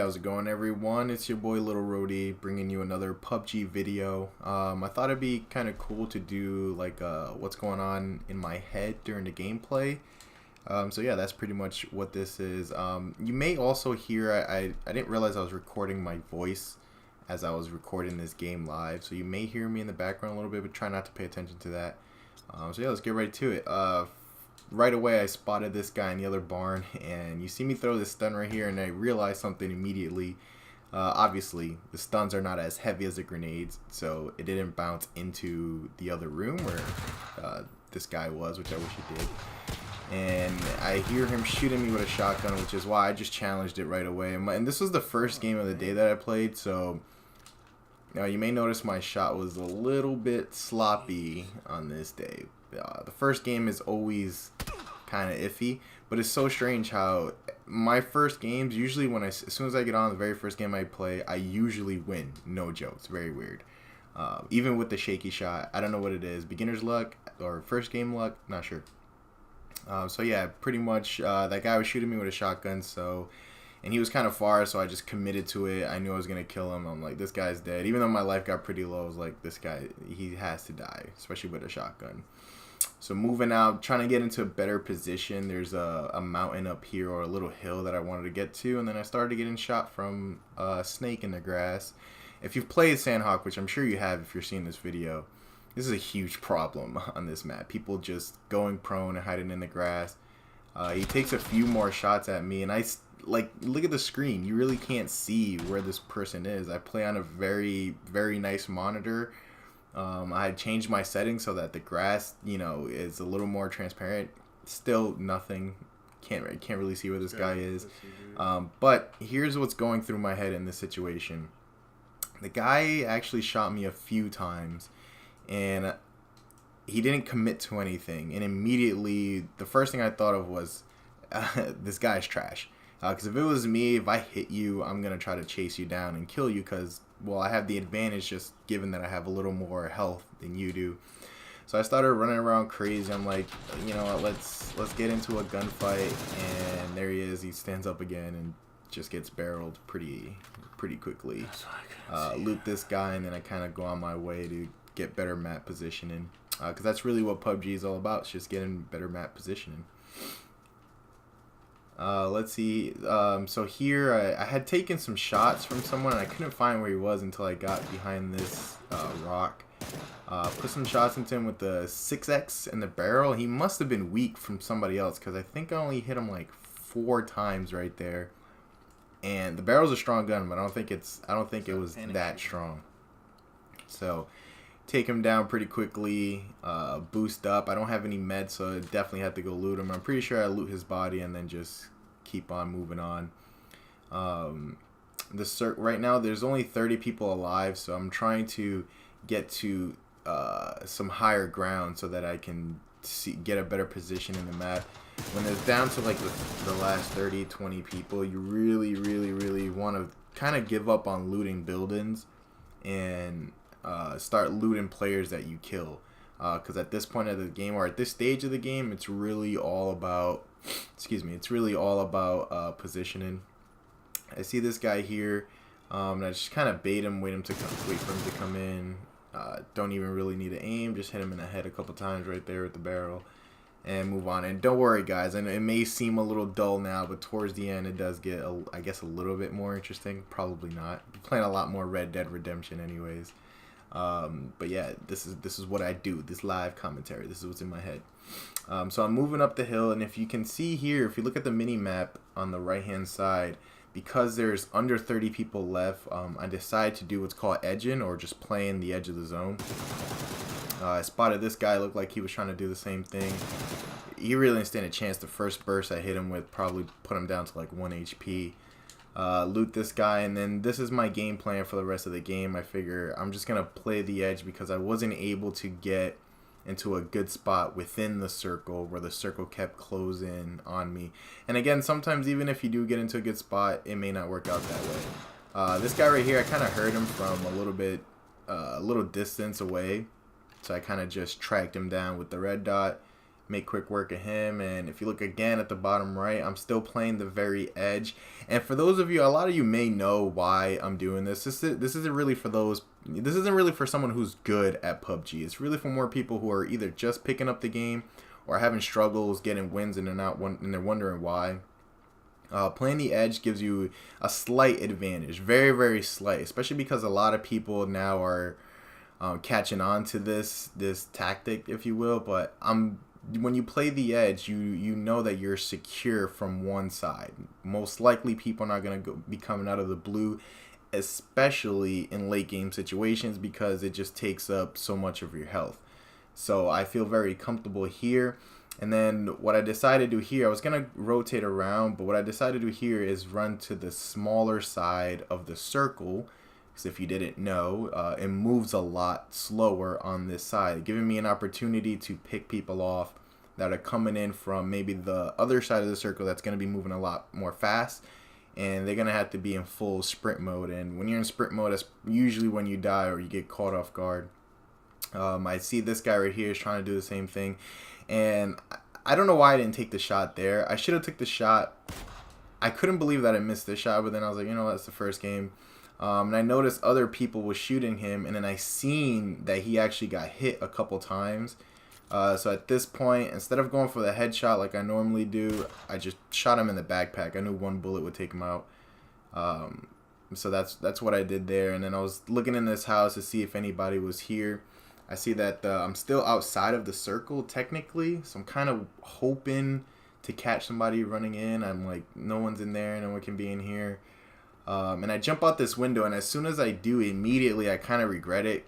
how's it going, everyone? It's your boy Little Rody bringing you another PUBG video. I thought it'd be kind of cool to do like what's going on in my head during the gameplay. So yeah, that's pretty much what this is. You may also hear I didn't realize I was recording my voice as I was recording this game live, so you may hear me in the background a little bit, but try not to pay attention to that. So yeah, let's get right to it. Right away I spotted this guy in the other barn, and you see me throw this stun right here, and I realized something immediately. Obviously the stuns are not as heavy as the grenades, so it didn't bounce into the other room where this guy was, which I wish it did. And I hear him shooting me with a shotgun, which is why I just challenged it right away. And this was the first game of the day that I played, so you may notice my shot was a little bit sloppy on this day. The first game is always kind of iffy, but it's so strange how my first games, usually as soon as I get on the very first game I play, I usually win. No joke. It's very weird. Even with the shaky shot, I don't know what it is. Beginner's luck or first game luck, not sure. So yeah, pretty much that guy was shooting me with a shotgun, and he was kind of far, so I just committed to it. I knew I was going to kill him. I'm like, this guy's dead. Even though my life got pretty low, I was like, this guy, he has to die, especially with a shotgun. So moving out, trying to get into a better position. There's a mountain up here, or a little hill that I wanted to get to, and then I started getting shot from a snake in the grass. If you've played Sandhawk, which I'm sure you have if you're seeing this video, this is a huge problem on this map. People just going prone and hiding in the grass. He takes a few more shots at me, and look at the screen. You really can't see where this person is. I play on a very, very nice monitor. I had changed my settings so that the grass, is a little more transparent. Still nothing. Can't really see where this guy is. But here's what's going through my head in this situation. The guy actually shot me a few times, and he didn't commit to anything. And immediately, the first thing I thought of was, this guy's trash. Because if it was me, if I hit you, I'm going to try to chase you down and kill you because, well, I have the advantage just given that I have a little more health than you do. So I started running around crazy. I'm like, you know what, let's get into a gunfight. And there he is. He stands up again and just gets barreled pretty quickly. Loot this guy, and then I kind of go on my way to get better map positioning. Because that's really what PUBG is all about. It's just getting better map positioning. Let's see. So here I had taken some shots from someone, and I couldn't find where he was until I got behind this rock. Put some shots into him with the 6X in the barrel. He must have been weak from somebody else, because I think I only hit him like 4 times right there. And the barrel's a strong gun, but I don't think it was that strong. So take him down pretty quickly, boost up. I don't have any meds, so I definitely had to go loot him. I'm pretty sure I loot his body and then just keep on moving on. Right now there's only 30 people alive, so I'm trying to get to some higher ground so that I can get a better position in the map. When it's down to like the last 30-20 people, you really want to kind of give up on looting buildings and start looting players that you kill, because at this point of the game, or at this stage of the game, it's really all about positioning. I see this guy here, and I just kind of wait for him to come in. Don't even really need to aim, just hit him in the head a couple times right there with the barrel and move on. And don't worry guys, and it may seem a little dull now, but towards the end it does get I guess a little bit more interesting. Probably not. I'm playing a lot more Red Dead Redemption anyways. But yeah, this is what I do. This live commentary, this is what's in my head. So I'm moving up the hill, and if you can see here, if you look at the mini map on the right hand side, because there's under 30 people left, I decided to do what's called edging, or just playing the edge of the zone. I spotted this guy, looked like he was trying to do the same thing. He really didn't stand a chance. The first burst I hit him with probably put him down to like 1 HP. Loot this guy, and then this is my game plan for the rest of the game. I figure I'm just gonna play the edge because I wasn't able to get into a good spot within the circle where the circle kept closing on me. And again, sometimes even if you do get into a good spot, it may not work out that way. This guy right here, I kind of heard him from a little distance away, so I kind of just tracked him down with the red dot. make quick work of him. And if you look again at the bottom right, I'm still playing the very edge. And for those of you, a lot of you may know why I'm doing this. This isn't really for those. This isn't really for someone who's good at PUBG. It's really for more people who are either just picking up the game or having struggles getting wins and they're wondering why. Playing the edge gives you a slight advantage, very, very slight, especially because a lot of people now are catching on to this tactic, if you will. But when you play the edge, you know that you're secure from one side. Most likely, people are not going to be coming out of the blue, especially in late game situations, because it just takes up so much of your health. So I feel very comfortable here. And then what I decided to do here, I was going to rotate around, but what I decided to do here is run to the smaller side of the circle. Because if you didn't know, it moves a lot slower on this side, giving me an opportunity to pick people off that are coming in from maybe the other side of the circle that's going to be moving a lot more fast. And they're going to have to be in full sprint mode. And when you're in sprint mode, that's usually when you die or you get caught off guard. I see this guy right here is trying to do the same thing. And I don't know why I didn't take the shot there. I should have took the shot. I couldn't believe that I missed the shot, but then I was like, you know, that's the first game. And I noticed other people were shooting him, and then I seen that he actually got hit a couple times. So at this point, instead of going for the headshot like I normally do, I just shot him in the backpack. I knew one bullet would take him out. So that's what I did there. And then I was looking in this house to see if anybody was here. I see that I'm still outside of the circle technically, so I'm kind of hoping to catch somebody running in. I'm like, no one's in there, no one can be in here. And I jump out this window, and as soon as I do, immediately I kind of regret it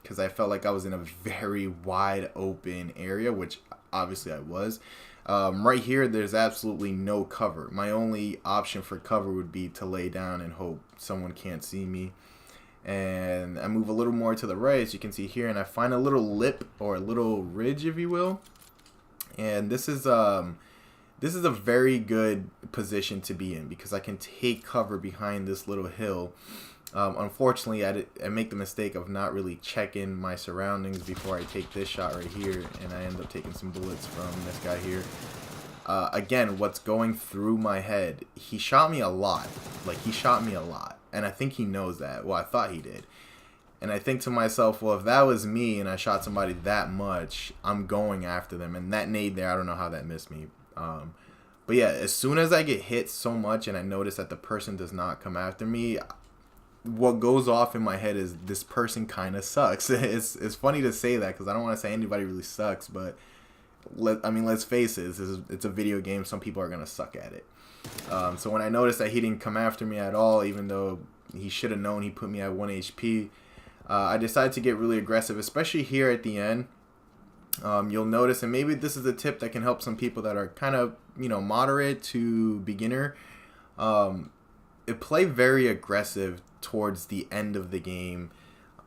because I felt like I was in a very wide open area, which obviously I was. Right here, there's absolutely no cover. My only option for cover would be to lay down and hope someone can't see me. And I move a little more to the right, as you can see here, and I find a little lip or a little ridge, if you will. And this is a very good position to be in because I can take cover behind this little hill. Unfortunately, I make the mistake of not really checking my surroundings before I take this shot right here, and I end up taking some bullets from this guy here. Again, what's going through my head, he shot me a lot. Like, he shot me a lot. And I think he knows that. Well, I thought he did. And I think to myself, well, if that was me and I shot somebody that much, I'm going after them. And that nade there, I don't know how that missed me. But yeah, as soon as I get hit so much and I notice that the person does not come after me, what goes off in my head is this person kind of sucks. It's funny to say that because I don't want to say anybody really sucks, but let's face it, it's a video game. Some people are going to suck at it. So when I noticed that he didn't come after me at all, even though he should have known he put me at 1 HP, I decided to get really aggressive, especially here at the end. You'll notice, and maybe this is a tip that can help some people that are kind of, moderate to beginner. Play very aggressive towards the end of the game.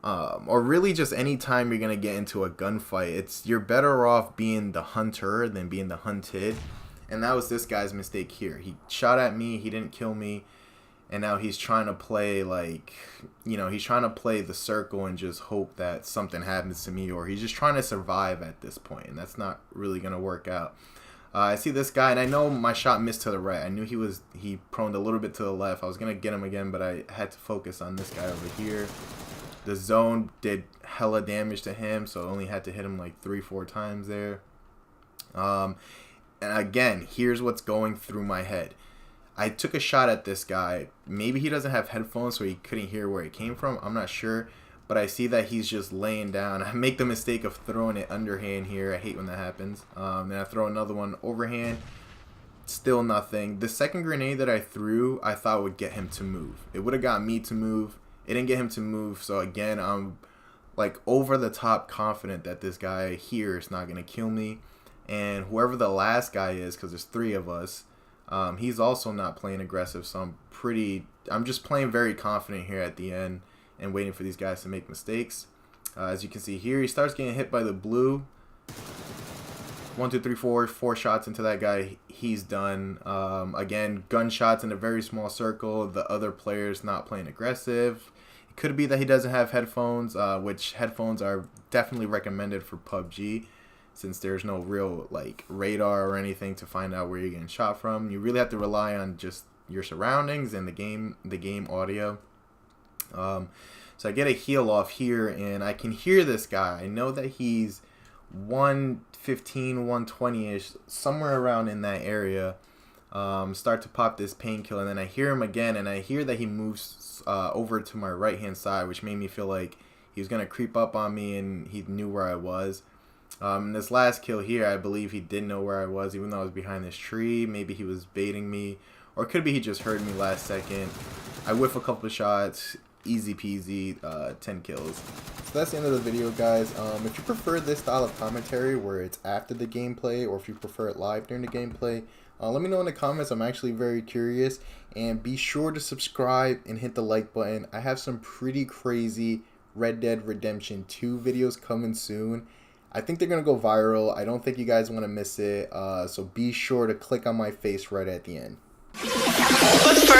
Or really just any time you're going to get into a gunfight. You're better off being the hunter than being the hunted. And that was this guy's mistake here. He shot at me, he didn't kill me, and now he's trying to play he's trying to play the circle and just hope that something happens to me, or he's just trying to survive at this point, and that's not really going to work out. I see this guy, and I know my shot missed to the right. I knew he proned a little bit to the left. I was going to get him again, but I had to focus on this guy over here. The zone did hella damage to him, so I only had to hit him like 3-4 times there. And again, here's what's going through my head. I took a shot at this guy. Maybe he doesn't have headphones, so he couldn't hear where it came from. I'm not sure. But I see that he's just laying down. I make the mistake of throwing it underhand here. I hate when that happens. Then I throw another one overhand. Still nothing. The second grenade that I threw, I thought would get him to move. It would have got me to move. It didn't get him to move. So again, I'm like over the top confident that this guy here is not going to kill me. And whoever the last guy is, because there's 3 of us, he's also not playing aggressive. So I'm just playing very confident here at the end and waiting for these guys to make mistakes. As you can see here, he starts getting hit by the blue. 1, 2, 3, 4 shots into that guy. He's done. Again, gunshots in a very small circle. The other player's not playing aggressive. It could be that he doesn't have headphones, which headphones are definitely recommended for PUBG. since there's no real like radar or anything to find out where you're getting shot from. You really have to rely on just your surroundings and the game audio. So I get a heal off here, and I can hear this guy. I know that he's 115, 120-ish, somewhere around in that area. Start to pop this painkiller, and then I hear him again, and I hear that he moves over to my right-hand side, which made me feel like he was going to creep up on me, and he knew where I was. This last kill here, I believe he did know where I was, even though I was behind this tree. Maybe he was baiting me, or it could be he just heard me last second. I whiff a couple of shots. Easy peasy, 10 kills. So that's the end of the video, guys. If you prefer this style of commentary where it's after the gameplay, or if you prefer it live during the gameplay, let me know in the comments. I'm actually very curious. And be sure to subscribe and hit the like button. I have some pretty crazy Red Dead Redemption 2 videos coming soon. I think they're going to go viral. I don't think you guys want to miss it. So be sure to click on my face right at the end. But first